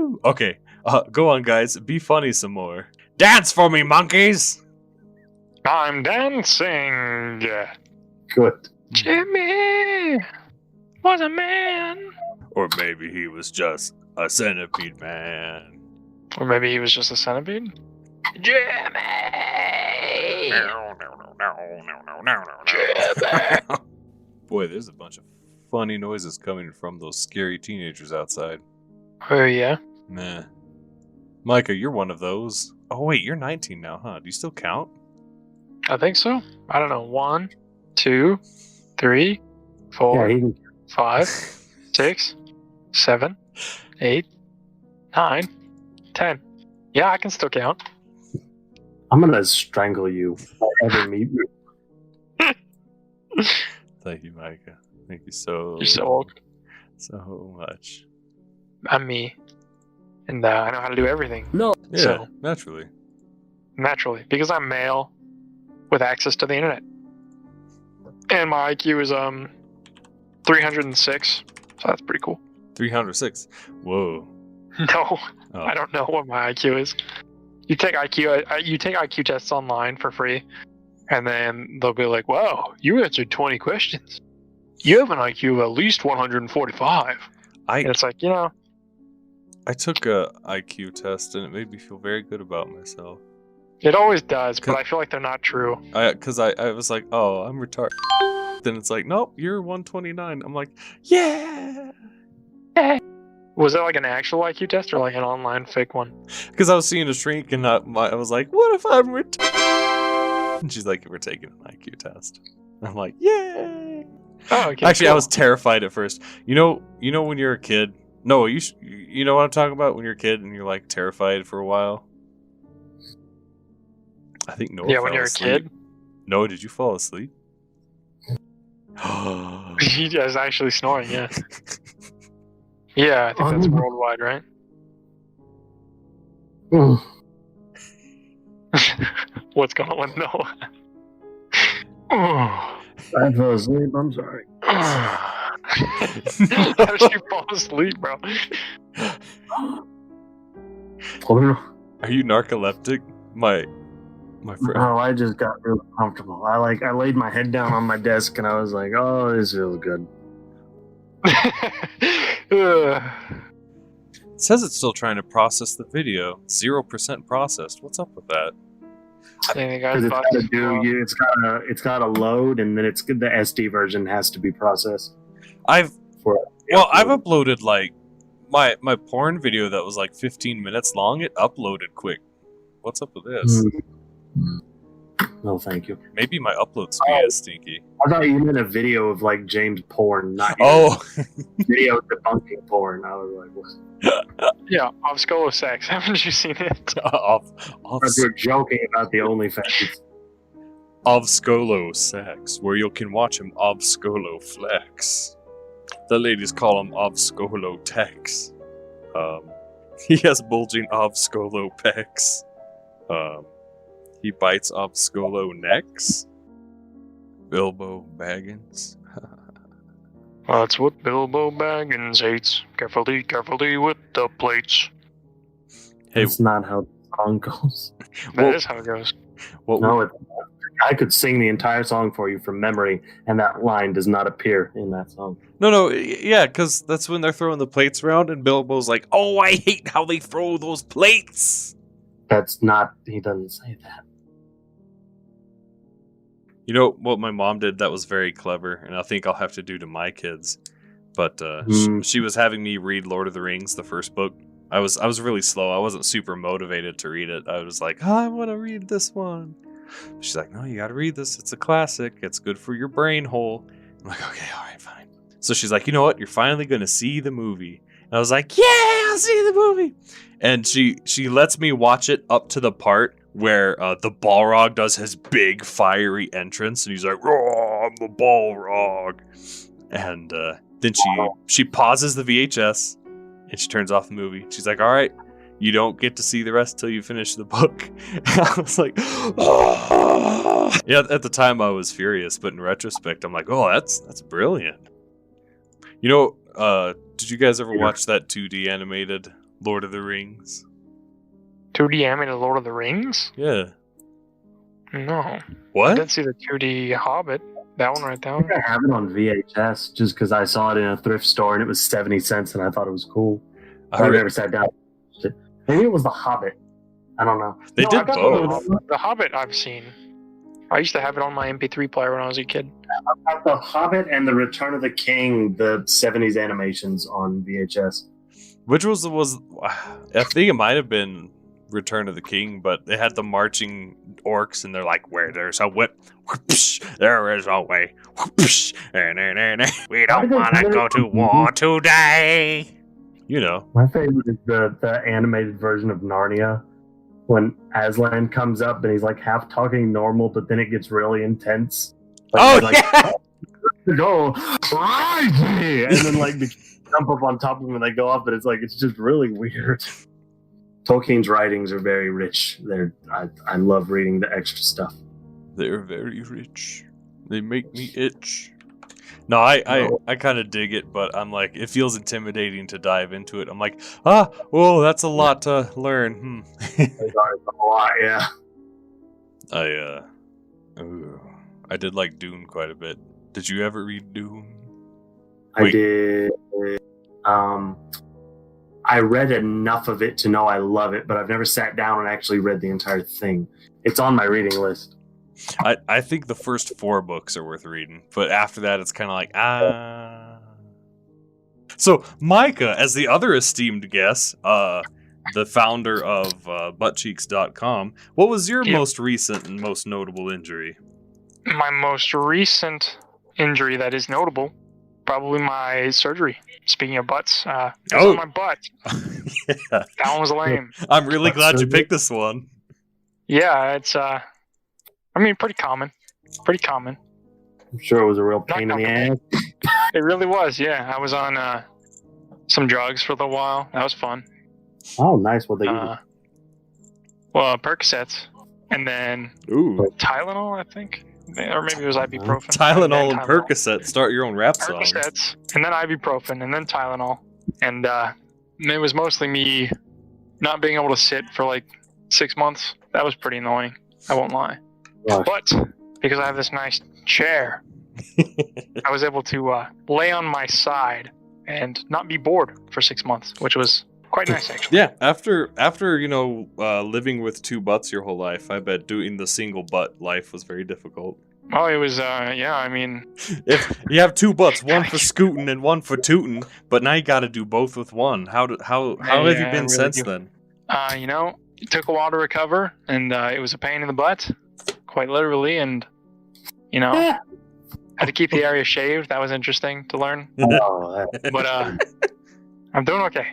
Woo! Okay, go on, guys. Be funny some more. Dance for me, monkeys! I'm dancing. Good. Jimmy was a man. Or maybe he was just a centipede man. Or maybe he was just a centipede. Jimmy! Jimmy! Boy, there's a bunch of funny noises coming from those scary teenagers outside. Oh, yeah? Meh. Micah, you're one of those. Oh, wait, you're 19 now, huh? Do you still count? I think so. I don't know. 1, 2, 3, 4, Yeah, 5, 6, 7, 8, 9, 10. Yeah, I can still count. I'm gonna strangle you if I ever meet you. Thank you, Micah. Thank you so, You're so old. so much. I'm me. And I know how to do everything. No. Yeah, So- naturally. Naturally. Because I'm male with access to the internet. And my IQ is 306. So that's pretty cool. 306. Whoa. No, Oh. I don't know what my IQ is. You take IQ tests online for free, and then they'll be like, "Wow, you answered 20 questions. You have an IQ of at least 145." And it's like, I took a IQ test and it made me feel very good about myself. it always does, but I feel like they're not true. Because I was like, oh, I'm retarded. Then it's like, nope, you're 129. I'm like, yeah. Was it like an actual IQ test or like an online fake one? Because I was seeing a shrink and I was like, what if I'm retarded? And she's like, we're taking an IQ test. And I'm like, yay. Oh, okay. Actually, I cool. was terrified at first. You know when you're a kid? No, you know what I'm talking about when you're a kid and you're like terrified for a while? I think Noah Yeah, fell when you're asleep. a kid. Noah, did you fall asleep? He is actually snoring. Yeah. Yeah, I think that's worldwide, right? Mm. What's going on with Noah? I fell asleep. I'm sorry. How did you fall asleep, bro? Are you narcoleptic? My friend. No, I just got real comfortable. I laid my head down on my desk and I was like, "Oh, this feels good." It says it's still trying to process the video. 0% processed. What's up with that? Because it's got to load, and then the SD version has to be processed. I've uploaded like my porn video that was like 15 minutes long. It uploaded quick. What's up with this? No, thank you. Maybe my upload speed is stinky. I thought you meant a video of like James porn, not video debunking porn. I was like, what? Yeah, Obscolo sex. Haven't you seen it? You're joking about the OnlyFans. Obscolo sex, where you can watch him Obscolo flex. The ladies call him Obscolo tex. He has bulging Obscolo pecs. He bites Obscolo necks. Bilbo Baggins. That's what Bilbo Baggins hates. Carefully with the plates. Hey, That's not how the song goes. That is how it goes. I could sing the entire song for you from memory, and that line does not appear in that song. No, yeah, because that's when they're throwing the plates around, and Bilbo's like, "Oh, I hate how they throw those plates." That's not. He doesn't say that. You know what my mom did that was very clever, and I think I'll have to do to my kids. But she was having me read Lord of the Rings, the first book. I was really slow. I wasn't super motivated to read it. I was like, I want to read this one. She's like, no, you got to read this. It's a classic. It's good for your brain hole. I'm like, okay, all right, fine. So she's like, you know what? You're finally going to see the movie. And I was like, yeah, I'll see the movie. And she lets me watch it up to the part where the Balrog does his big fiery entrance, and he's like, "Oh, I'm the Balrog," and then she pauses the VHS and she turns off the movie. She's like, "All right, you don't get to see the rest till you finish the book." And I was like, "Oh." Yeah, at the time I was furious, but in retrospect, I'm like, "Oh, that's brilliant." You know, did you guys ever watch that 2D animated Lord of the Rings. 2D animated Lord of the Rings? Yeah. No. I What? did see the 2D Hobbit. That one right I there. think I have it on VHS just because I saw it in a thrift store and it was 70 cents and I thought it was cool. I never sat down. Maybe it was The Hobbit. I don't know. They No, did I got both. The Hobbit I've seen. I used to have it on my MP3 player when I was a kid. I got The Hobbit and The Return of the King, the 70s animations on VHS. Which was I think it might have been Return of the King, but they had the marching orcs, and they're like, "Where there's a whip, there is a way. We don't want to go to war today." You know. My favorite is the animated version of Narnia when Aslan comes up and he's like half talking normal, but then it gets really intense. Like, Yeah. Go righty, and then like they jump up on top of him and they go up, but it's just really weird. Tolkien's writings are very rich. I love reading the extra stuff. They're very rich. They make me itch. No, I kind of dig it, but I'm like, it feels intimidating to dive into it. I'm like, whoa, that's a lot to learn. It's a lot, yeah. I did like Dune quite a bit. Did you ever read Dune? I did. I read enough of it to know I love it, but I've never sat down and actually read the entire thing. It's on my reading list. I think the first 4 books are worth reading, but after that, it's kind of like, So, Micah, as the other esteemed guest, the founder of buttcheeks.com, what was your most recent and most notable injury? My most recent injury that is notable, probably my surgery. Speaking of butts, it was on my butt. Yeah. That one was lame. I'm really glad you picked this one. Yeah, it's pretty common. Pretty common. I'm sure it was a real pain in the ass. It really was, yeah. I was on some drugs for a little while. That was fun. Oh, nice. What they use? Well, Percocets, and then Tylenol, I think. Or maybe it was ibuprofen. Tylenol and Percocet. Start your own rap song. Percocets, and then ibuprofen, and then Tylenol. And it was mostly me not being able to sit for like 6 months. That was pretty annoying. I won't lie. Gosh. But because I have this nice chair, I was able to lay on my side and not be bored for 6 months, which was quite nice, actually. Yeah, after living with 2 butts your whole life, I bet doing the single butt life was very difficult. Oh, it was, I mean... If you have 2 butts, one for scooting and one for tooting, but now you gotta do both with one. How have you been really since then? It took a while to recover, and it was a pain in the butt, quite literally, and, had to keep the area shaved. That was interesting to learn. But, I'm doing okay.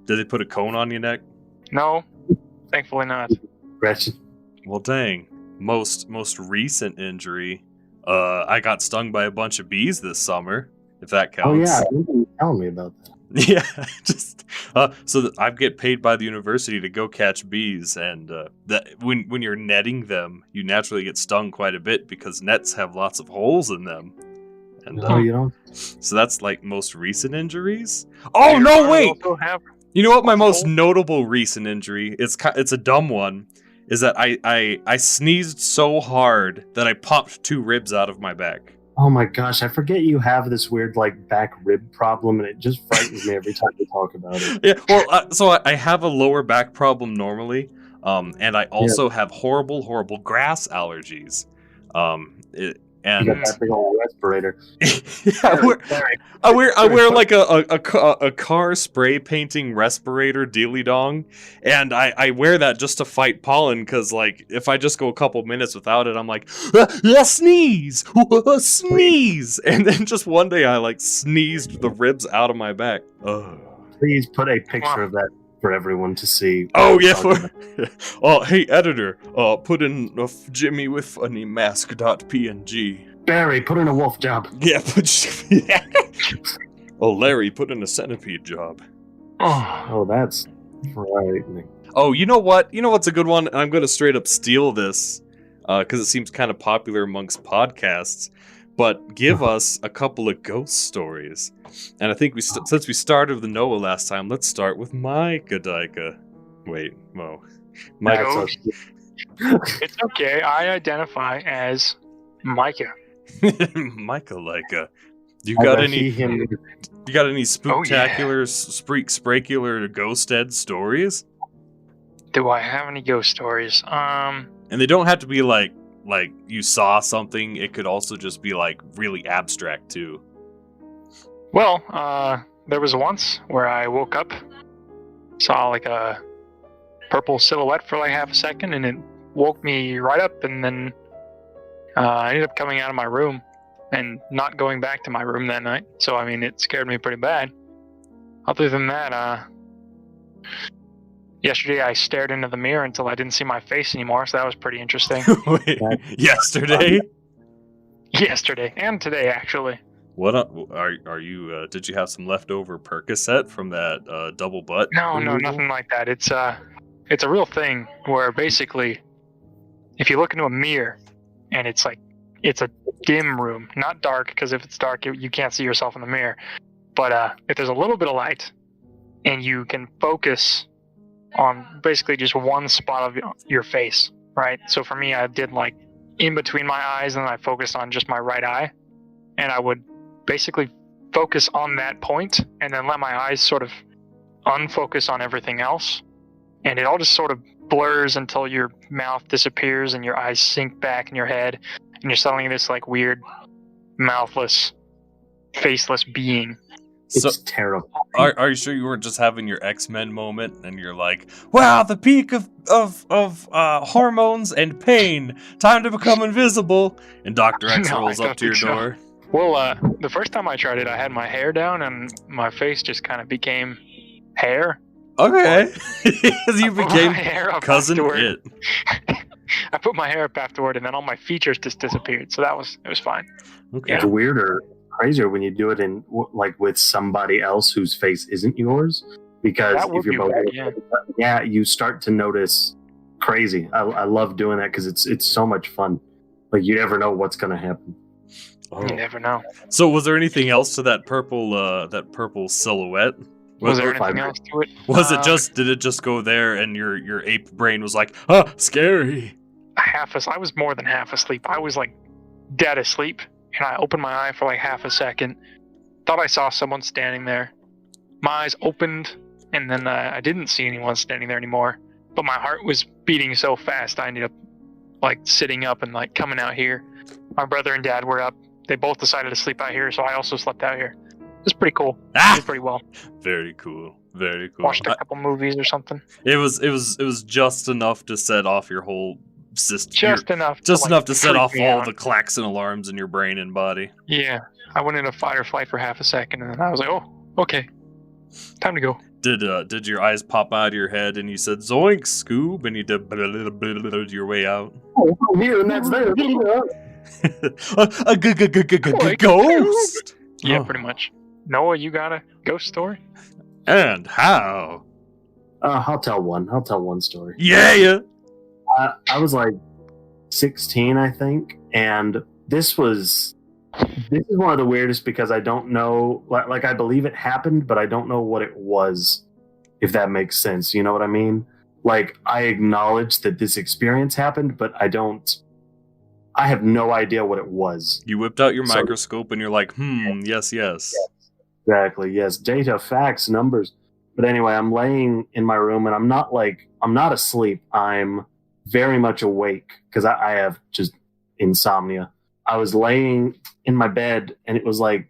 Did they put a cone on your neck? No, thankfully not. Gretchen. Well, dang. Most recent injury, I got stung by a bunch of bees this summer, if that counts. Oh yeah, you telling me about that. Yeah, just so I get paid by the university to go catch bees, and that when you're netting them, you naturally get stung quite a bit because nets have lots of holes in them. And No, you don't. so that's like most recent injuries. Oh no, wait! You know what? My most notable recent injury, it's a dumb one, is that I sneezed so hard that I popped 2 ribs out of my back. Oh my gosh, I forget you have this weird like back rib problem, and it just frightens me every time you talk about it. Yeah, well, so I have a lower back problem normally, and I also have horrible grass allergies. And you got that big old respirator. I wear like a car spray painting respirator dealy dong, and I wear that just to fight pollen, because like if I just go a couple minutes without it, I'm like sneeze, sneeze, and then just one day I like sneezed the ribs out of my back. Ugh. Please put a picture of that for everyone to see. Oh yeah. Hey editor, put in Jimmy with funny mask.png. Barry, put in a wolf job. Yeah, Oh, Larry, put in a centipede job. Oh, that's frightening. Oh, you know what? You know what's a good one? I'm going to straight up steal this because it seems kind of popular amongst podcasts. but give us a couple of ghost stories. And I think since we started with Noah last time, let's start with Micah. Wait, Mo. Micah. It's okay. I identify as Micah. Micah. You got any spooktacular, sprakular ghost ed stories? Do I have any ghost stories? And they don't have to be like you saw something. It could also just be like really abstract too. Well, there was once where I woke up, saw like a purple silhouette for like half a second, and it woke me right up, and then I ended up coming out of my room and not going back to my room that night. So, I mean, it scared me pretty bad. Other than that, yesterday I stared into the mirror until I didn't see my face anymore, so that was pretty interesting. Wait, yesterday? Yesterday, and today, actually. What are you? Did you have some leftover Percocet from that double butt? No, nothing like that. It's a real thing where basically, if you look into a mirror, and it's a dim room, not dark, because if it's dark, you can't see yourself in the mirror. But if there's a little bit of light, and you can focus on basically just one spot of your face, right? So for me, I did like in between my eyes, and then I focused on just my right eye, and I would basically focus on that point, and then let my eyes sort of unfocus on everything else, and it all just sort of blurs until your mouth disappears and your eyes sink back in your head, and you're suddenly this like weird, mouthless, faceless being. It's terrible. Are you sure you weren't just having your X-Men moment and you're like, wow, the peak of hormones and pain, time to become invisible, and Dr. X rolls up to your door? Well, the first time I tried it, I had my hair down and my face just kind of became hair. Okay. You became cousin It. I put my hair up afterward, and then all my features just disappeared. So it was fine. Okay. It's weirder, crazier when you do it in like with somebody else whose face isn't yours, because if you're both, you start to notice crazy. I love doing that because it's so much fun. Like you never know what's gonna happen. Oh. You never know. So was there anything else to that purple silhouette? Was there anything else to it? Did it just go there and your ape brain was like, scary? I was more than half asleep. I was like dead asleep, and I opened my eye for like half a second. Thought I saw someone standing there. My eyes opened, and then I didn't see anyone standing there anymore. But my heart was beating so fast, I ended up like sitting up and like coming out here. My brother and dad were up. They both decided to sleep out here, so I also slept out here. It was pretty cool. It did pretty well. Very cool. Very cool. Watched a couple movies or something. It was just enough to set off your whole system. Just enough to set off all the clacks and alarms in your brain and body. Yeah. I went into fight or flight for half a second, and then I was like, oh, okay. Time to go. Did your eyes pop out of your head and you said zoink, Scoob, and you did your way out? Oh, I'm here and that's there. A ghost. Yeah, pretty much. Noah, you got a ghost story? And how? I'll tell one story. Yeah. I was like 16, I think, and this is one of the weirdest because I don't know, like I believe it happened, but I don't know what it was, if that makes sense. You know what I mean? Like, I acknowledge that this experience happened, but I have no idea what it was. You whipped out your microscope and you're like, yes. Exactly, yes. Data, facts, numbers. But anyway, I'm laying in my room and I'm not asleep. I'm very much awake because I have just insomnia. I was laying in my bed and it was like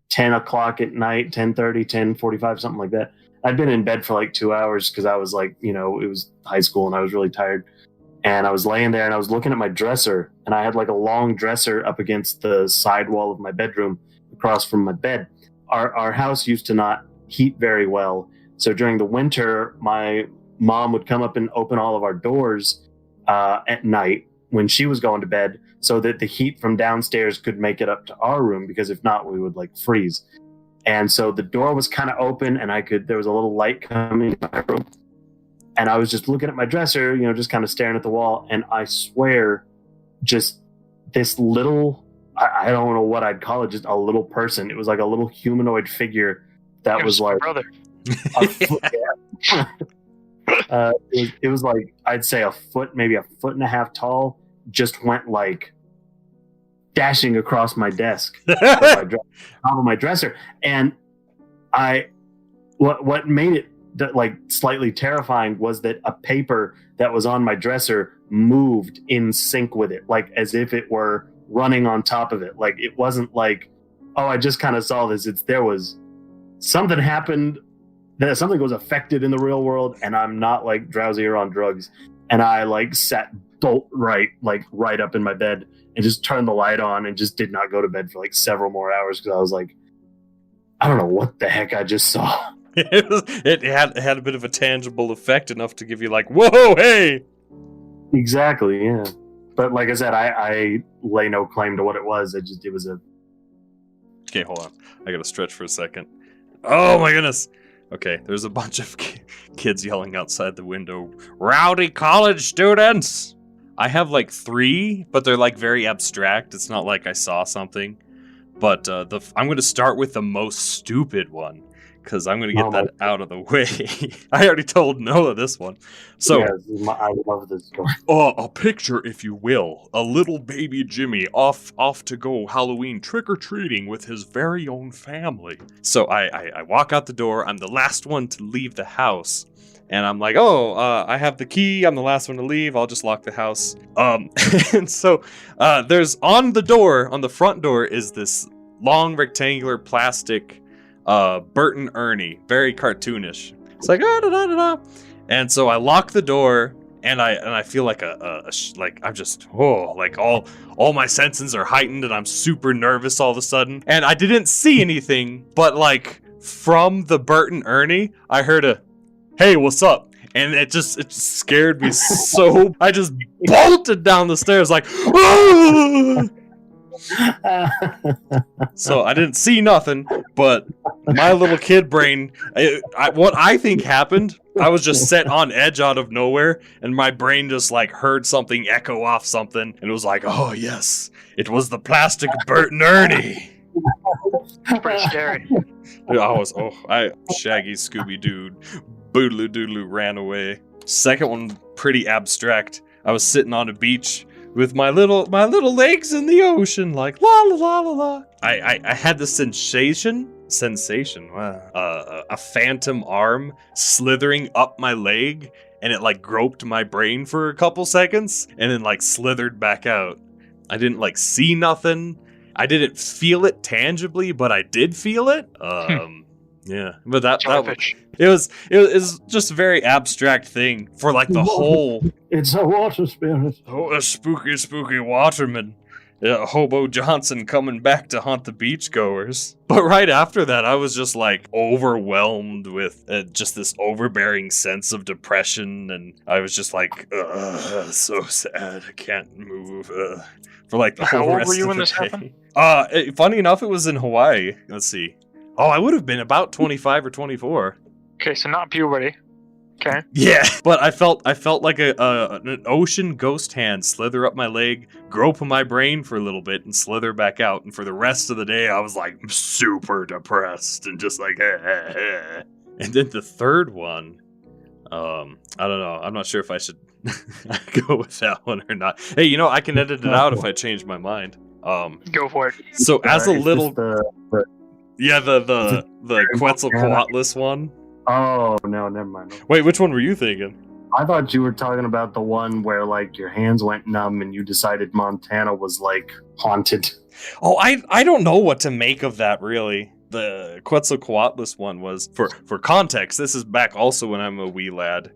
10 o'clock at night, 10:30, 10:45, something like that. I'd been in bed for like 2 hours because I was like, it was high school and I was really tired. And I was laying there and I was looking at my dresser, and I had like a long dresser up against the side wall of my bedroom across from my bed. Our house used to not heat very well. So during the winter, my mom would come up and open all of our doors at night when she was going to bed so that the heat from downstairs could make it up to our room, because if not, we would like freeze. And so the door was kind of open and there was a little light coming in my room. And I was just looking at my dresser, just kind of staring at the wall. And I swear, just this little I don't know what I'd call it, just a little person. It was like a little humanoid figure that was my like brother. a foot. It was like, I'd say a foot, maybe a foot and a half tall, just went like dashing across my desk, top of my dresser. And what made it like slightly terrifying was that a paper that was on my dresser moved in sync with it, like as if it were running on top of it. Like it wasn't like, oh, I just kind of saw this. There was something happened, that something was affected in the real world, and I'm not like drowsy or on drugs. And I like sat bolt right up in my bed and just turned the light on and just did not go to bed for like several more hours because I was like, I don't know what the heck I just saw. It had a bit of a tangible effect, enough to give you like, whoa, hey! Exactly, yeah. But like I said, I lay no claim to what it was. It was a... Okay, hold on. I gotta stretch for a second. Oh my goodness! Okay, there's a bunch of kids yelling outside the window, "Rowdy college students!" I have like 3, but they're like very abstract. It's not like I saw something. But I'm gonna start with the most stupid one, because I'm going to get that out of the way. I already told Noah this one. So, yes, I love this story. A picture, if you will, a little baby Jimmy off to go Halloween trick-or-treating with his very own family. So I walk out the door. I'm the last one to leave the house. And I'm like, I have the key. I'm the last one to leave. I'll just lock the house. And so there's on the front door is this long rectangular plastic Bert and Ernie, very cartoonish. It's like and so I lock the door, and I feel like like I'm just like all my senses are heightened, and I'm super nervous all of a sudden. And I didn't see anything, but like from the Bert and Ernie, I heard a, "Hey, what's up?" And it just scared me so. I just bolted down the stairs like, "Ah!" So I didn't see nothing, but my little kid brain, what I think happened, I was just set on edge out of nowhere, and my brain just like heard something echo off something, and it was like, oh yes, it was the plastic Bert and Ernie. It's pretty scary. Shaggy Scooby Doo, Boodaloo Doodaloo ran away. Second one, pretty abstract. I was sitting on a beach with my little legs in the ocean, like la la la la la. I had the sensation, a phantom arm slithering up my leg, and it like groped my brain for a couple seconds, and then like slithered back out. I didn't like see nothing. I didn't feel it tangibly, but I did feel it. Yeah, but it was just a very abstract thing for like the whole. It's a water spirit. Oh, a spooky waterman. Hobo Johnson coming back to haunt the beachgoers. But right after that, I was just like overwhelmed with just this overbearing sense of depression, and I was just like, so sad. I can't move. For like the whole rest of the day. How old were you when this happened? Funny enough, it was in Hawaii. Let's see. Oh, I would have been about 25 or 24. Okay, so not puberty. Okay. Yeah, but I felt like an ocean ghost hand slither up my leg, grope my brain for a little bit, and slither back out. And for the rest of the day, I was like super depressed and just like, eh. And then the third one, I don't know. I'm not sure if I should go with that one or not. Hey, I can edit it out if I change my mind. Go for it. So as a little, the Quetzalcoatlus one. Oh no, never mind. Wait, which one were you thinking? I thought you were talking about the one where like your hands went numb and you decided Montana was like haunted. Oh, I don't know what to make of that really. The Quetzalcoatlus one was, for context, this is back also when I'm a wee lad.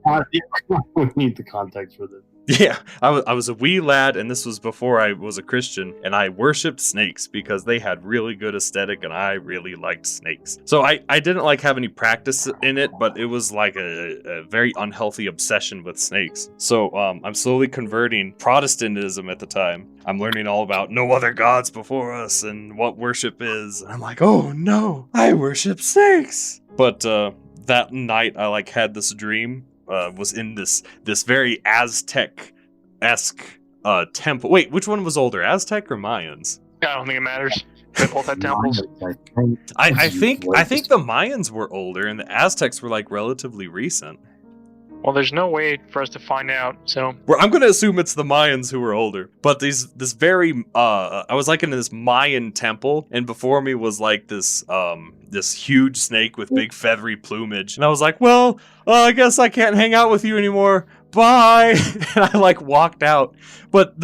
We need the context for this. Yeah, I was a wee lad, and this was before I was a Christian, and I worshipped snakes because they had really good aesthetic, and I really liked snakes. So I didn't like have any practice in it, but it was like a very unhealthy obsession with snakes. So I'm slowly converting Protestantism at the time. I'm learning all about no other gods before us and what worship is. And I'm like, oh no, I worship snakes. But that night I like had this dream. Was in this very Aztec-esque temple. Wait, which one was older, Aztec or Mayans? I don't think it matters. They both had temples. I think the Mayans were older and the Aztecs were like relatively recent. Well, there's no way for us to find out, so... Well, I'm going to assume it's the Mayans who were older. But this very... I was like in this Mayan temple, and before me was like this huge snake with big feathery plumage. And I was like, well, I guess I can't hang out with you anymore. Bye! And I like walked out. But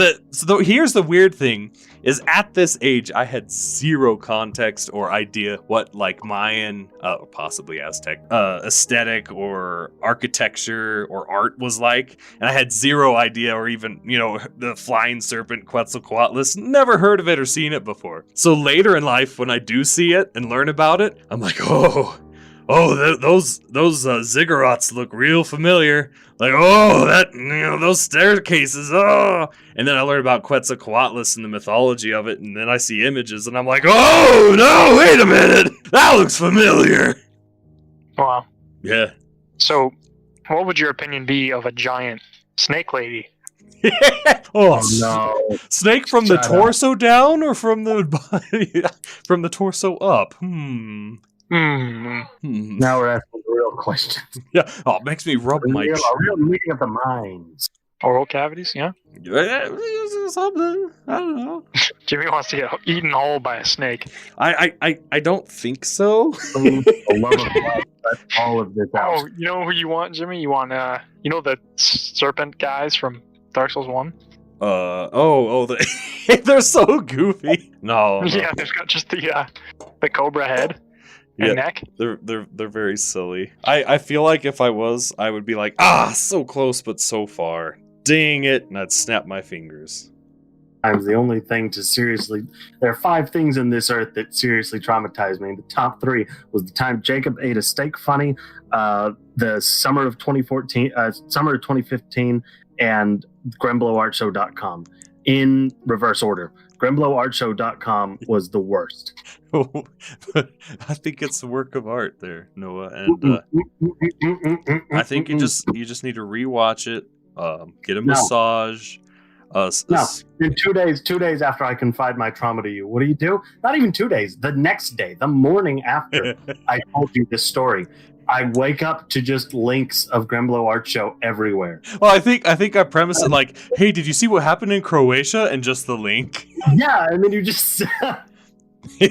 here's the weird thing, is at this age, I had zero context or idea what like Mayan, possibly Aztec, aesthetic or architecture or art was like. And I had zero idea, or even, the flying serpent Quetzalcoatlus, never heard of it or seen it before. So later in life, when I do see it and learn about it, I'm like, those ziggurats look real familiar. Like, those staircases, And then I learn about Quetzalcoatlus and the mythology of it, and then I see images, and I'm like, oh, no, wait a minute! That looks familiar! Wow. Yeah. So, what would your opinion be of a giant snake lady? Oh, no. Snake from the torso down, or from the body, from the torso up? Now we're asking the real questions. Yeah. Oh, it makes me rub my chin. A real meeting of the minds. Oral cavities, yeah? Something. I don't know. Jimmy wants to get eaten whole by a snake. I don't think so. That's all of this out. Oh, you know who you want, Jimmy? You want, the serpent guys from Dark Souls 1? They're so goofy. No. Yeah, they've got just the cobra head. And neck. They're very silly. I feel like if I was, I would be like, so close but so far. Dang it, and I'd snap my fingers. I'm the only thing to seriously... There are 5 things in this earth that seriously traumatized me. The top 3 was the time Jacob ate a steak funny, the summer of 2015, and GremblowArtShow.com. In reverse order. GremblowArtShow.com was the worst. I think it's a work of art there, Noah, and I think you just need to rewatch it, get a massage. In 2 days after I confide my trauma to you, what do? Not even 2 days. The next day, the morning after I told you this story, I wake up to just links of Gremblow Art Show everywhere. Well, I think I premise it like, hey, did you see what happened in Croatia? And just the link. Yeah, and then you just I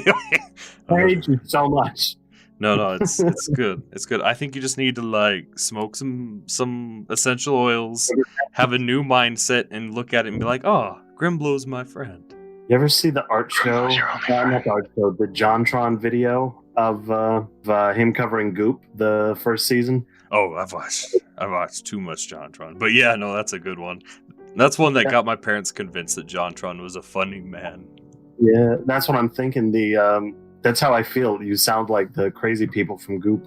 hate you so much. No, it's good. It's good. I think you just need to like smoke some essential oils, have a new mindset, and look at it and be like, oh, Grimblow's my friend. You ever see the art show? Not the art show, the JonTron video of him covering Goop the first season? Oh, I've watched too much JonTron. But yeah, no, that's a good one. That's one that got my parents convinced that JonTron was a funny man. Yeah, that's what I'm thinking. That's how I feel. You sound like the crazy people from Goop.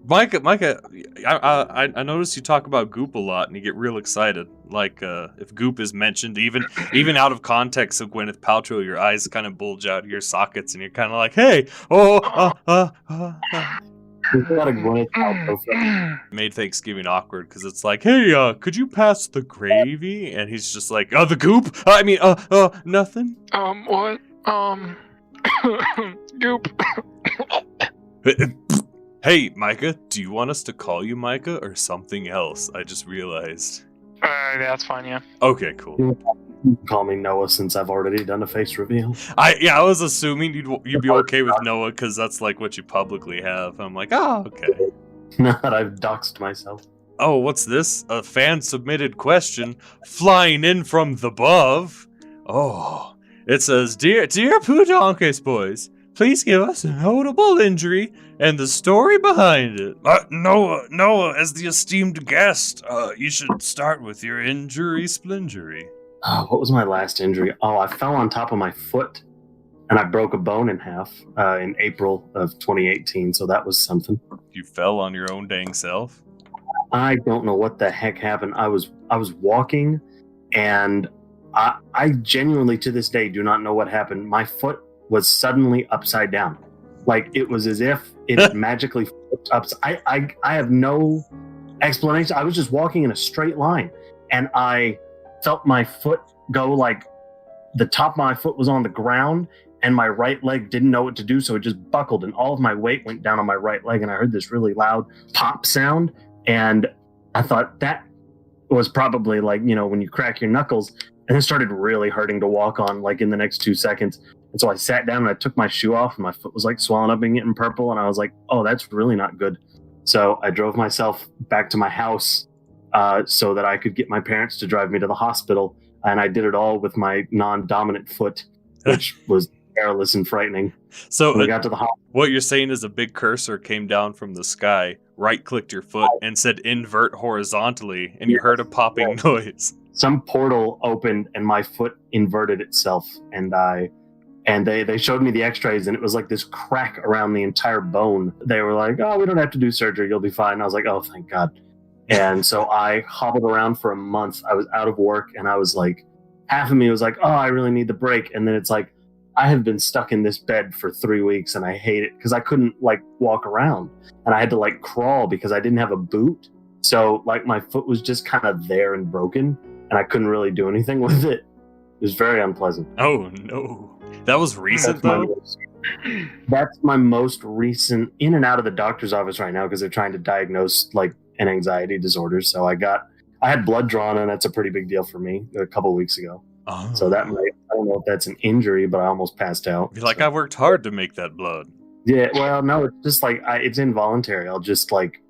Micah, I noticed you talk about Goop a lot, and you get real excited. Like, if Goop is mentioned, even out of context of Gwyneth Paltrow, your eyes kind of bulge out of your sockets, and you're kind of like, hey, Made Thanksgiving awkward, because it's like, hey, could you pass the gravy? And he's just like, the Goop? Nothing? What? Goop. Hey, Micah, do you want us to call you Micah or something else? I just realized. That's fine, yeah. Okay, cool. You can call me Noah since I've already done a face reveal. I was assuming you'd be okay with Noah because that's like what you publicly have. I'm like, okay. Not I've doxed myself. Oh, what's this? A fan-submitted question flying in from the above. Oh, it says, Dear Puudonkis boys, please give us a notable injury and the story behind it. Noah, as the esteemed guest, you should start with your injury splingery. What was my last injury? I fell on top of my foot, and I broke a bone in half in April of 2018, so that was something. You fell on your own dang self? I don't know what the heck happened. I was walking, and I genuinely, to this day, do not know what happened. My foot was suddenly upside down. Like, it was as if it magically flipped up. I have no explanation. I was just walking in a straight line, and I felt my foot go like the top of my foot was on the ground, and my right leg didn't know what to do, so it just buckled, and all of my weight went down on my right leg, and I heard this really loud pop sound, and I thought that was probably like, when you crack your knuckles, and it started really hurting to walk on, like in the next 2 seconds. And so I sat down and I took my shoe off, and my foot was like swelling up and getting purple, and I was like, oh, that's really not good. So I drove myself back to my house so that I could get my parents to drive me to the hospital, and I did it all with my non-dominant foot, which was perilous and frightening. So when I got to the hospital, what you're saying is a big cursor came down from the sky, right-clicked your foot, and said invert horizontally, and you heard a popping noise. Some portal opened, and my foot inverted itself, and they showed me the x-rays, and it was like this crack around the entire bone. They were like, oh, we don't have to do surgery, you'll be fine. I was like, oh, thank God. And so I hobbled around for a month. I was out of work, and I was like, half of me was like, oh, I really need the break. And then it's like, I have been stuck in this bed for 3 weeks, and I hate it because I couldn't like walk around, and I had to like crawl because I didn't have a boot. So like my foot was just kind of there and broken, and I couldn't really do anything with it. It was very unpleasant. Oh no. That was recent though? That's my most recent in and out of the doctor's office right now, because they're trying to diagnose like an anxiety disorder. So I had blood drawn, and that's a pretty big deal for me a couple of weeks ago. Oh. So that might, I don't know if that's an injury, but I almost passed out. You're like, I worked hard to make that blood. Yeah, well, no, it's just like, it's involuntary. I'll just like,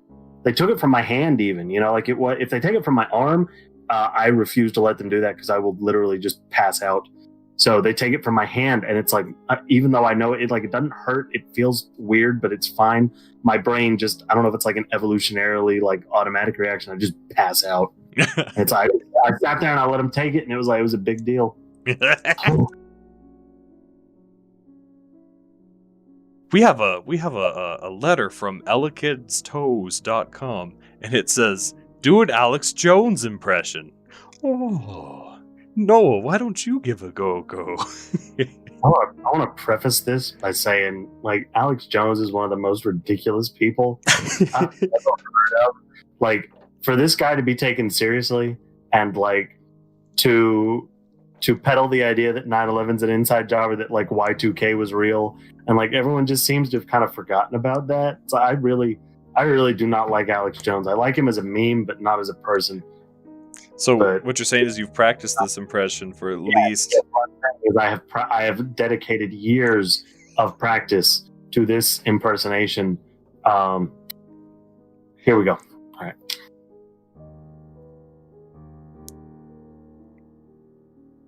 they took it from my hand even, like if they take it from my arm, I refuse to let them do that because I will literally just pass out. So they take it from my hand, and it's like, even though I know it doesn't hurt, it feels weird, but it's fine. My brain just, I don't know if it's like an evolutionarily like automatic reaction. I just pass out. It's like, I sat there and I let them take it, and it was a big deal. We have a letter from elakidstoes.com, and it says, do an Alex Jones impression. Oh, Noah, why don't you give a go? I want to preface this by saying, like, Alex Jones is one of the most ridiculous people I've ever heard of. Like, for this guy to be taken seriously, and like to peddle the idea that 9/11's an inside job, or that like Y2K was real, and like everyone just seems to have kind of forgotten about that. So I really do not like Alex Jones. I like him as a meme, but not as a person. So what you're saying is you've practiced this impression for at least... I have dedicated years of practice to this impersonation. Here we go. All right.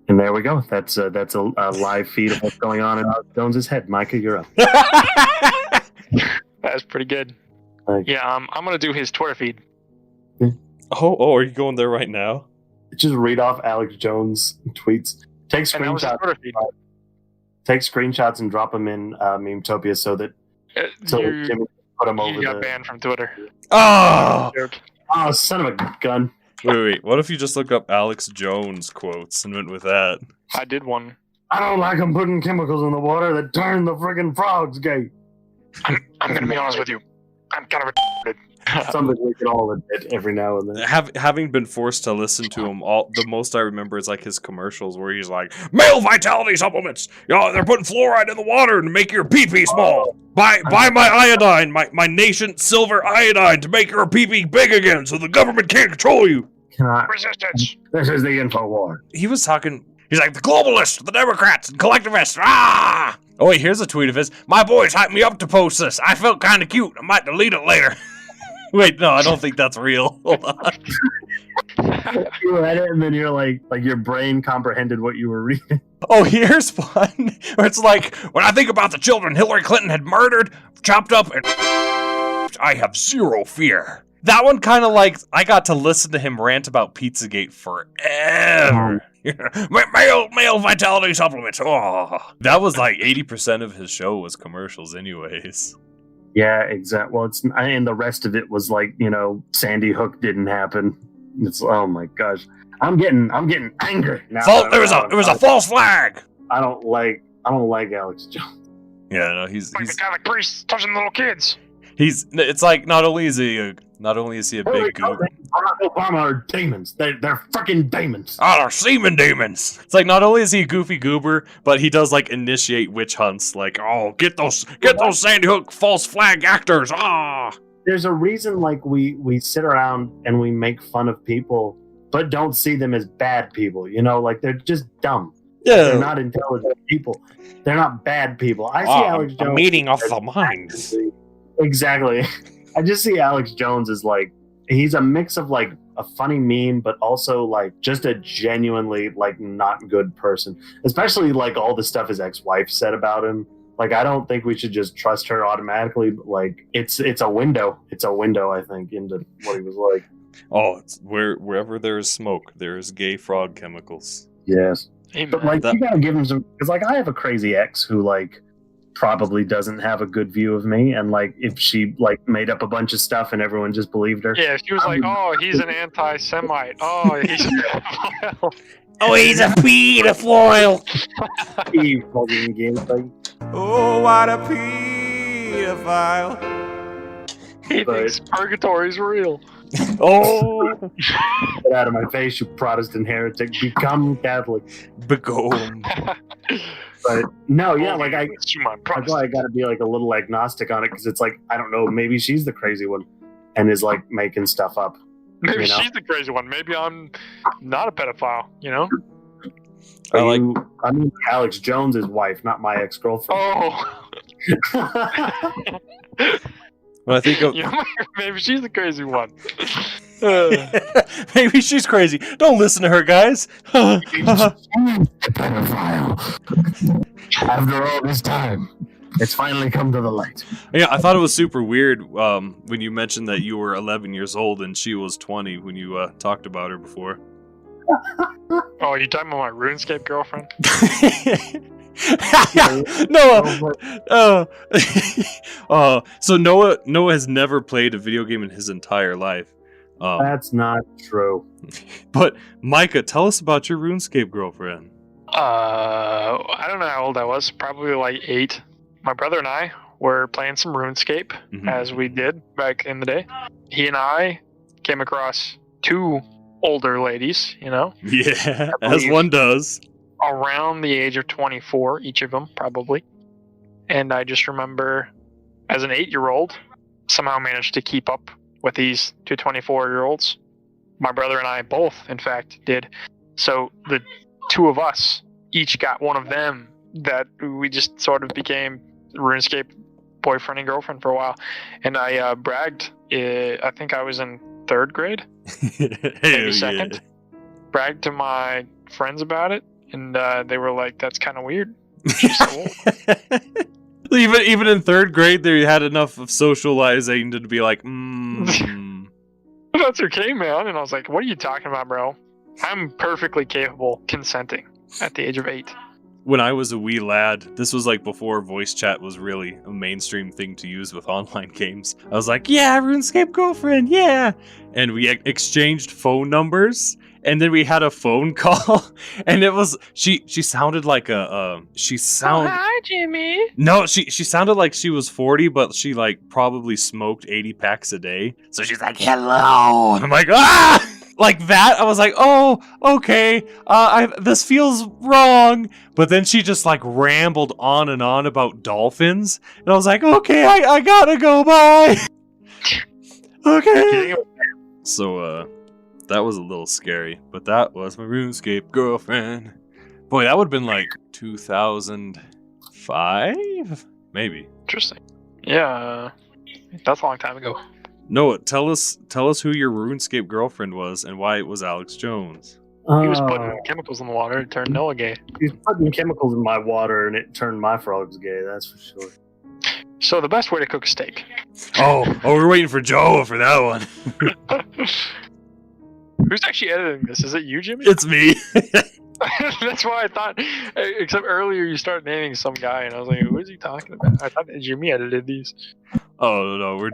And there we go. That's a live feed of what's going on in Alex Jones's head. Micah, you're up. That's pretty good. Yeah, I'm gonna do his Twitter feed. Oh, are you going there right now? Just read off Alex Jones tweets. Take screenshots. Take screenshots and drop them in Memetopia so that Jimmy can put them over. You got banned from Twitter. Oh, son of a gun! Wait. What if you just looked up Alex Jones quotes and went with that? I did one. I don't like them putting chemicals in the water that turn the friggin' frogs gay. I'm gonna be honest with you. I'm kind of retarded. Something we can all admit every now and then. Having been forced to listen to him, the most I remember is like his commercials where he's like, male vitality supplements. They're putting fluoride in the water to make your pee-pee small. Buy my iodine, my nascent silver iodine to make your pee-pee big again so the government can't control you. Resistance. This is the info war. He was talking, he's like, the globalists, the Democrats, and collectivists. Ah! Oh wait, here's a tweet of his. My boys hyped me up to post this. I felt kind of cute. I might delete it later. Wait, no, I don't think that's real. Hold on. You read it, and then you're like your brain comprehended what you were reading. Oh, here's one. Where it's like, when I think about the children Hillary Clinton had murdered, chopped up, and I have zero fear. That one kind of like, I got to listen to him rant about Pizzagate forever. Male vitality supplements. Oh, that was like 80% of his show was commercials anyways. Yeah, exactly. Well, and the rest of it was like, Sandy Hook didn't happen. It's, oh my gosh, I'm getting angry now. It was a false flag. I don't like Alex Jones. Yeah, no, he's like the Catholic priests touching little kids. It's like not only is he a big goof. Barack Obama are demons. They're freaking demons. Ah, they're semen demons. It's like not only is he a goofy goober, but he does like initiate witch hunts. Like, oh, get those Sandy Hook false flag actors. Ah. There's a reason like we sit around and we make fun of people, but don't see them as bad people. You know, like they're just dumb. Yeah. They're not intelligent people. They're not bad people. I see Alex Jones. A meeting of the minds. Exactly. I just see Alex Jones as like he's a mix of like a funny meme, but also like just a genuinely like not good person. Especially like all the stuff his ex-wife said about him. Like I don't think we should just trust her automatically. But, like it's a window. It's a window, I think, into what he was like. Oh, it's wherever there is smoke, there is gay frog chemicals. Yes. Amen. But like you gotta give him some, because like I have a crazy ex who like probably doesn't have a good view of me, and like if she like made up a bunch of stuff and everyone just believed her. Yeah, she was like, "Oh, he's an anti-Semite. Oh, he's a pedophile." Oh, he's a pedophile. He fucking gay, like, Oh, what a pedophile. He But- thinks purgatory's real. Oh, get out of my face, you Protestant heretic! Become Catholic. begone. But no, yeah, like I. Human That's why I gotta be like a little agnostic on it, because it's like I don't know, maybe she's the crazy one, and is like making stuff up. Maybe you know? she's the crazy one. Maybe I'm not a pedophile. You know? I mean, Alex Jones's wife, not my ex-girlfriend. Oh. When I think of You know, maybe she's the crazy one. maybe she's crazy. Don't listen to her, guys. After all this time, it's finally come to the light. Yeah, I thought it was super weird when you mentioned that you were 11 years old and she was 20 when you talked about her before. Oh, you talking about my RuneScape girlfriend? Noah. So Noah has never played a video game in his entire life. That's not true. But Micah, tell us about your RuneScape girlfriend. I don't know how old I was. Probably like 8. My brother and I were playing some RuneScape, as we did back in the day. He and I came across 2 older ladies, you know? Yeah, as one does. Around the age of 24, each of them, probably. And I just remember, as an 8-year-old, somehow managed to keep up with these 2 24-year-olds. My brother and I both, in fact, did. So the 2 of us each got one of them that we just sort of became RuneScape boyfriend and girlfriend for a while. And I bragged, I think I was in 3rd grade, maybe 2nd. Bragged to my friends about it, and they were like, "That's kind of weird." She's so old. Even in 3rd grade, they had enough of socializing to be like, That's okay, man. And I was like, "What are you talking about, bro? I'm perfectly capable consenting at the age of 8." When I was a wee lad, this was like before voice chat was really a mainstream thing to use with online games. I was like, "Yeah, RuneScape girlfriend, yeah," and we exchanged phone numbers. And then we had a phone call, and it was she sounded like Oh, hi, Jimmy. No, she sounded like she was 40, but she like probably smoked 80 packs a day. So she's like, "Hello." I'm like, "Ah!" Like that. I was like, "Oh, okay. This feels wrong." But then she just like rambled on and on about dolphins, and I was like, "Okay, I gotta go. Bye." Okay. So that was a little scary, but that was my RuneScape girlfriend. Boy, that would have been like 2005, maybe. Interesting. Yeah, that's a long time ago. Noah, tell us who your RuneScape girlfriend was and why it was Alex Jones. He was putting chemicals in the water and turned Noah gay. He's putting chemicals in my water, and it turned my frogs gay. That's for sure. So the best way to cook a steak. Oh, we're waiting for Joe for that one. Who's actually editing this? Is it you, Jimmy? It's me. That's why I thought. Except earlier you started naming some guy, and I was like, "Who is he talking about?" I thought Jimmy edited these. Oh no,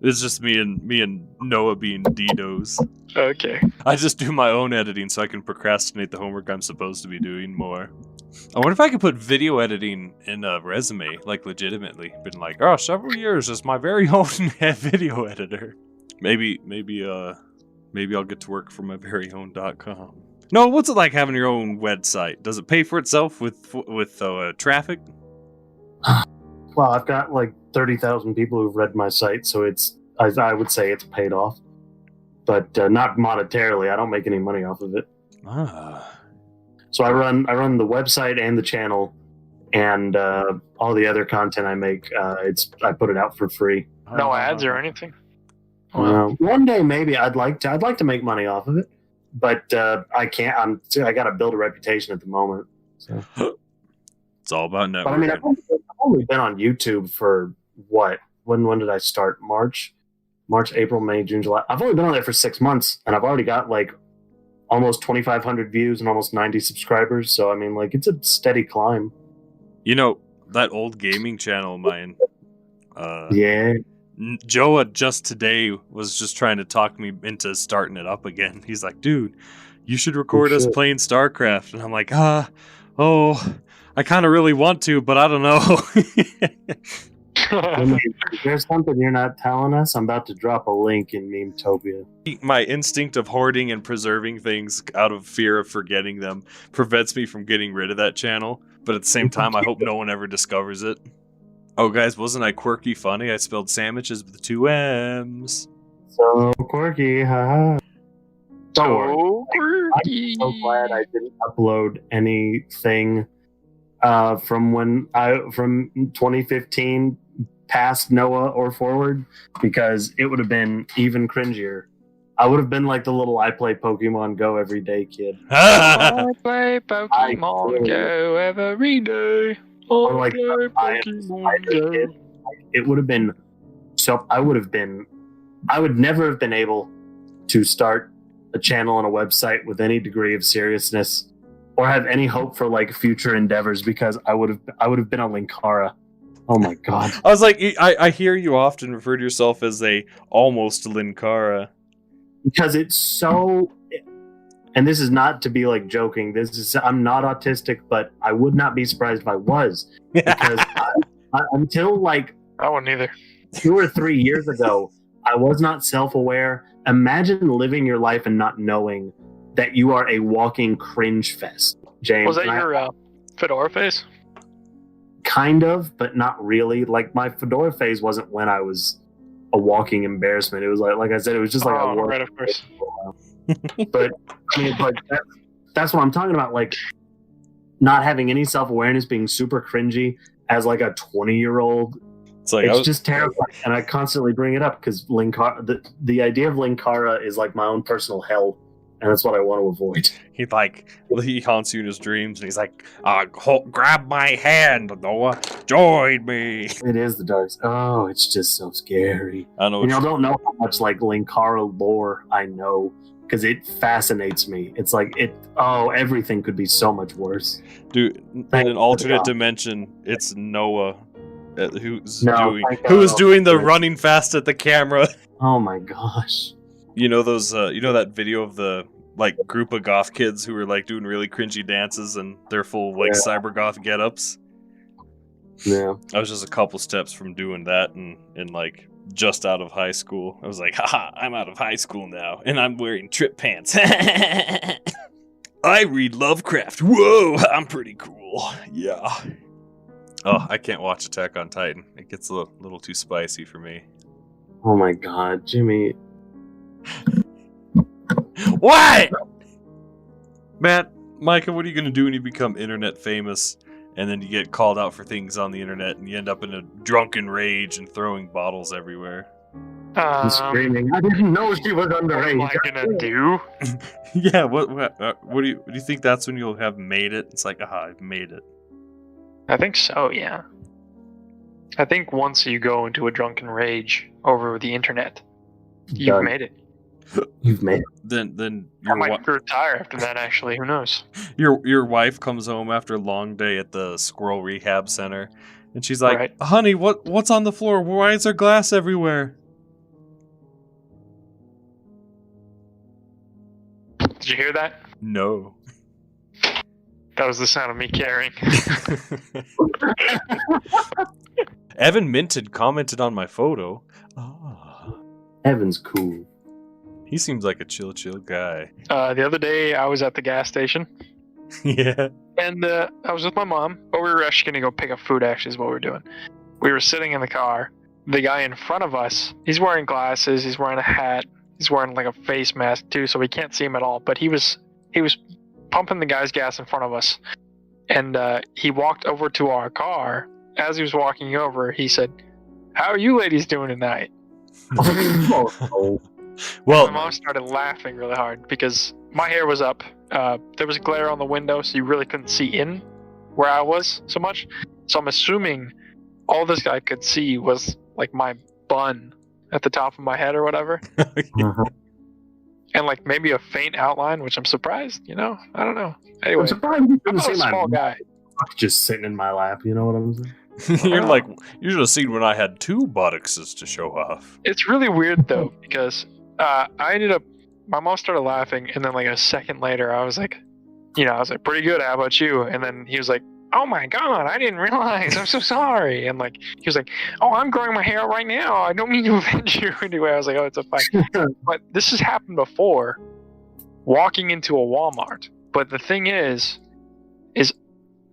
it's just me and Noah being Dinos. Okay. I just do my own editing so I can procrastinate the homework I'm supposed to be doing more. I wonder if I could put video editing in a resume, like legitimately. Been like, several years as my very own video editor. Maybe Maybe I'll get to work for my very own.com. No, what's it like having your own website? Does it pay for itself with traffic? Well, I've got like 30,000 people who've read my site, so I would say it's paid off, but not monetarily. I don't make any money off of it. So I run the website and the channel, and all the other content I make. I put it out for free. No ads or anything. One day maybe I'd like to make money off of it, but I can't. I got to build a reputation at the moment. So. It's all about networking. But I mean, I've only been on YouTube for what? When did I start? March, April, May, June, July. I've only been on there for 6 months, and I've already got like almost 2,500 views and almost 90 subscribers. So I mean, like, it's a steady climb. You know, that old gaming channel of mine. Yeah. Joa just today was just trying to talk me into starting it up again. He's like, dude, you should record us playing StarCraft. And I'm like, I kind of really want to, but I don't know. If there's something you're not telling us, I'm about to drop a link in Memetopia. My instinct of hoarding and preserving things out of fear of forgetting them prevents me from getting rid of that channel. But at the same time, I hope no one ever discovers it. Oh, guys, wasn't I quirky funny? I spelled sandwiches with 2 M's. So quirky, haha. So quirky. I'm so glad I didn't upload anything from 2015 past Noah or forward, because it would have been even cringier. I would have been like the little I play Pokemon Go every day kid. I play Pokemon Go every day. Or like Pokemon Go. It would have been so. I would never have been able to start a channel and a website with any degree of seriousness or have any hope for like future endeavors, because I would have been on Linkara. Oh my god! I was like, I hear you often refer to yourself as a almost Linkara, because it's so. And this is not to be like joking. I'm not autistic, but I would not be surprised if I was, because until like I wouldn't either. 2 or 3 years ago, I was not self-aware. Imagine living your life and not knowing that you are a walking cringe fest, James. Was that your fedora phase? Kind of, but not really. Like, my fedora phase wasn't when I was a walking embarrassment. It was like I said, it was just like I wore right, of course. But I mean, like that's what I'm talking about. Like, not having any self-awareness, being super cringy as like a 20-year-old. It's just terrifying, and I constantly bring it up because Linkara. The idea of Linkara is like my own personal hell, and that's what I want to avoid. He haunts you in his dreams, and he's like, grab my hand, Noah, join me. It is the dark. Oh, it's just so scary. I know. And y'all don't know how much like Linkara lore I know, because it fascinates me. It's like everything could be so much worse. Dude, in an alternate dimension, it's Noah who's doing the running fast at the camera. Oh my gosh. You know those that video of the like group of goth kids who were like doing really cringy dances and they're full like cyber goth get-ups? Yeah. I was just a couple steps from doing that and like just out of high school. I was like, haha, I'm out of high school now and I'm wearing trip pants. I read Lovecraft. Whoa, I'm pretty cool. Yeah. Oh, I can't watch Attack on Titan. It gets a little too spicy for me. Oh my god, Jimmy. What? Micah, what are you going to do when you become internet famous and then you get called out for things on the internet and you end up in a drunken rage and throwing bottles everywhere? And screaming, I didn't know she was underage. What am I gonna do? Yeah, what do you think that's when you'll have made it? It's like, I've made it. I think so, yeah. I think once you go into a drunken rage over the internet, you've made it. You've made it. Then I might retire after that, actually. Who knows? Your wife comes home after a long day at the squirrel rehab center, and she's like, honey, what's on the floor? Why is there glass everywhere? Did you hear that? No. That was the sound of me carrying. Evan Minted commented on my photo. Oh. Evan's cool. He seems like a chill guy. The other day, I was at the gas station. Yeah. And I was with my mom, but we were actually going to go pick up food, actually, is what we were doing. We were sitting in the car. The guy in front of us, he's wearing glasses, he's wearing a hat, he's wearing like a face mask too, so we can't see him at all. But he was pumping the guy's gas in front of us. And he walked over to our car. As he was walking over, he said, "How are you ladies doing tonight?" Oh, Well, My mom started laughing really hard because my hair was up. There was glare on the window, so you really couldn't see in where I was so much. So I'm assuming all this guy could see was like my bun at the top of my head or whatever. And like maybe a faint outline, which I'm surprised, I don't know. Anyway, I'm surprised you I'm couldn't not see a my small guy. just sitting in my lap. You know what I'm saying? you're like, you should have seen when I had 2 buttocks to show off. It's really weird though, because my mom started laughing, and then like a second later, I was like, pretty good, how about you? And then he was like, "Oh my god, I didn't realize, I'm so sorry." And like, he was like, "Oh, I'm growing my hair out right now, I don't mean to offend you." Anyway, I was like, "Oh, it's a fine." But this has happened before, walking into a Walmart. But the thing is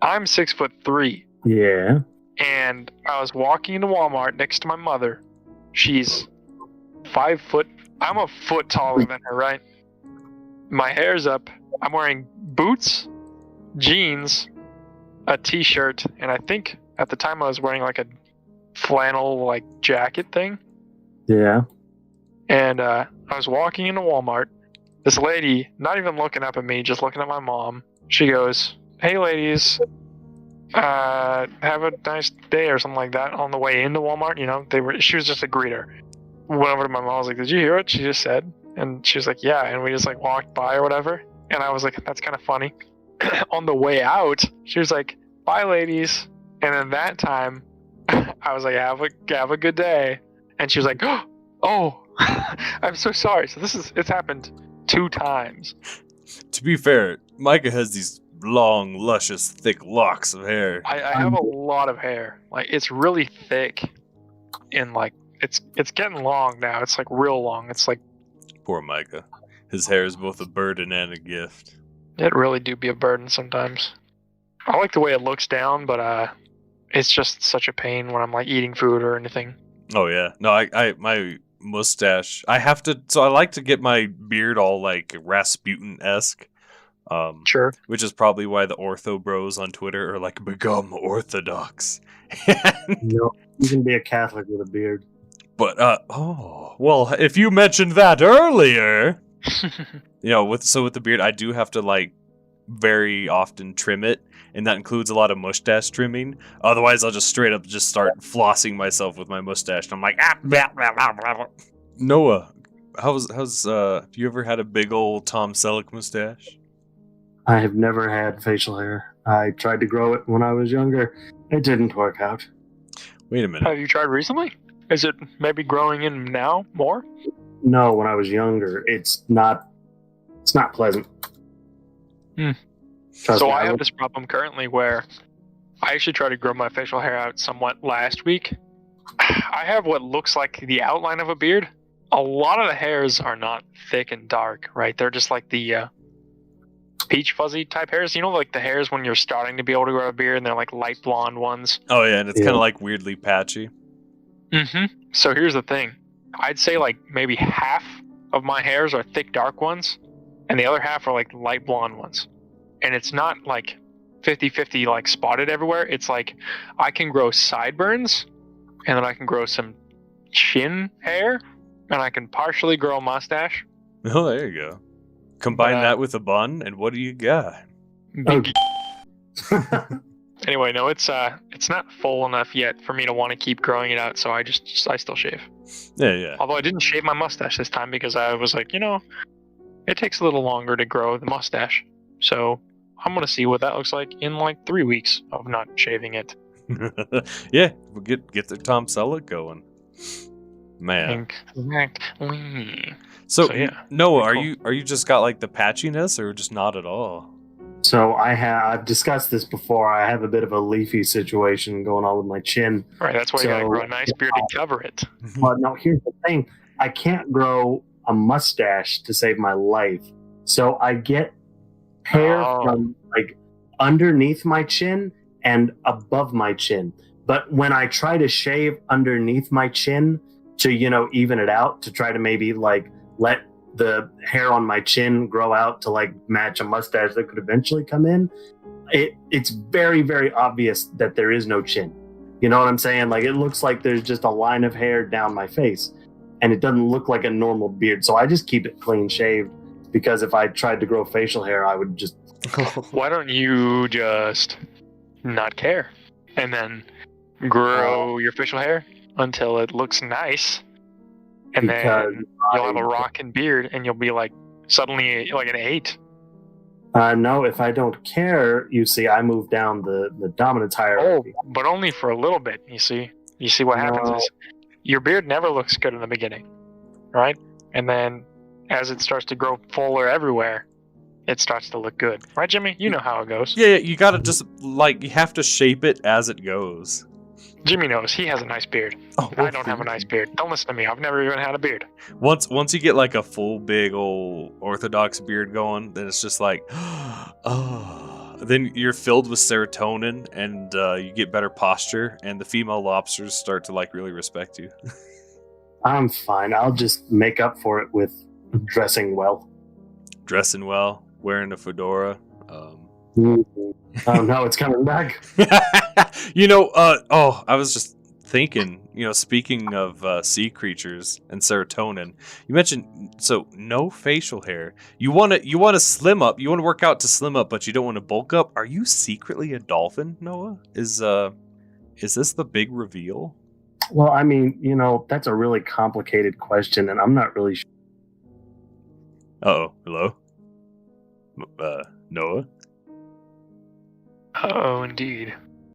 I'm 6'3", Yeah. and I was walking into Walmart next to my mother. She's 5 foot. I'm a foot taller than her, right? My hair's up. I'm wearing boots, jeans, a t-shirt, and I think at the time I was wearing like a flannel like jacket thing. Yeah. And I was walking into Walmart. This lady, not even looking up at me, just looking at my mom. She goes, "Hey ladies, have a nice day," or something like that on the way into Walmart. She was just a greeter. Went over to my mom, I was like, "Did you hear what she just said?" And she was like, "Yeah," and we just like walked by or whatever. And I was like, "That's kind of funny." On the way out, she was like, "Bye ladies." And then that time I was like, have a good day. And she was like, "Oh, I'm so sorry." So it's happened 2 times. To be fair, Micah has these long, luscious, thick locks of hair. I have a lot of hair. Like, it's really thick, and like it's getting long now. It's like real long. It's like, Poor Micah. His hair is both a burden and a gift. it really do be a burden sometimes. I like the way it looks down, but it's just such a pain when I'm like eating food or anything. Oh yeah. No, I my mustache. I have to. So I like to get my beard all like Rasputin-esque. Sure. Which is probably why the ortho bros on Twitter are like, "Become orthodox." No, you can be a Catholic with a beard. But well, if you mentioned that earlier, with the beard, I do have to like very often trim it, and that includes a lot of mustache trimming. Otherwise, I'll just straight up just start flossing myself with my mustache. And I'm like, blah, blah, blah, blah. Noah, how's have you ever had a big old Tom Selleck mustache? I have never had facial hair. I tried to grow it when I was younger. It didn't work out. Wait a minute. Have you tried recently? Is it maybe growing in now more? No, when I was younger, it's not pleasant. Trust So me, I have this problem currently where I actually tried to grow my facial hair out somewhat last week. I have what looks like the outline of a beard. A lot of the hairs are not thick and dark, right? They're just like the peach fuzzy type hairs. Like the hairs when you're starting to be able to grow a beard, and they're like light blonde ones. Oh yeah, and it's kind of like weirdly patchy. Mm-hmm. So here's the thing. I'd say like maybe half of my hairs are thick dark ones, and the other half are like light blonde ones. And it's not like 50-50 like spotted everywhere. It's like I can grow sideburns, and then I can grow some chin hair, and I can partially grow a mustache. Oh, there you go. Combine that with a bun, and what do you got? Big. Anyway, no, it's not full enough yet for me to want to keep growing it out, so I still shave. Yeah. Although I didn't shave my mustache this time because I was like, it takes a little longer to grow the mustache. So I'm going to see what that looks like in like 3 weeks of not shaving it. Yeah, we'll get the Tom Selleck going. Man. Exactly. So yeah. Noah, Cool. are you just got like the patchiness or just not at all? So I've discussed this before. I have a bit of a leafy situation going on with my chin. Right, that's why you got to grow a nice beard to cover it. But no, here's the thing. I can't grow a mustache to save my life. So I get hair from like underneath my chin and above my chin. But when I try to shave underneath my chin to, even it out, to try to maybe like let the hair on my chin grow out to like match a mustache that could eventually come in, it's very, very obvious that there is no chin. You know what I'm saying? Like, it looks like there's just a line of hair down my face, and it doesn't look like a normal beard. So I just keep it clean shaved, because if I tried to grow facial hair, I would just... Why don't you just not care and then grow your facial hair until it looks nice, and then you'll have a rockin' beard, and you'll be like suddenly like an 8. No, if I don't care, you see, I move down the dominance hierarchy. Oh, but only for a little bit, you see. You see what happens is your beard never looks good in the beginning, right? And then as it starts to grow fuller everywhere, it starts to look good. Right, Jimmy? You know how it goes. Yeah, you gotta just, you have to shape it as it goes. Jimmy knows. He has a nice beard. Oh, I don't have a nice beard. Don't listen to me. I've never even had a beard. Once you get like a full big old orthodox beard going, then it's just like, then you're filled with serotonin, and you get better posture, and the female lobsters start to like really respect you. I'm fine. I'll just make up for it with dressing well. Dressing well, wearing a fedora. Oh no, it's coming back. I was just thinking, speaking of sea creatures and serotonin, you mentioned, so no facial hair. You want to slim up, you want to work out to slim up, but you don't want to bulk up. Are you secretly a dolphin, Noah? Is this the big reveal? Well, I mean, that's a really complicated question, and I'm not really sure. Uh-oh, hello? Noah? Oh, indeed.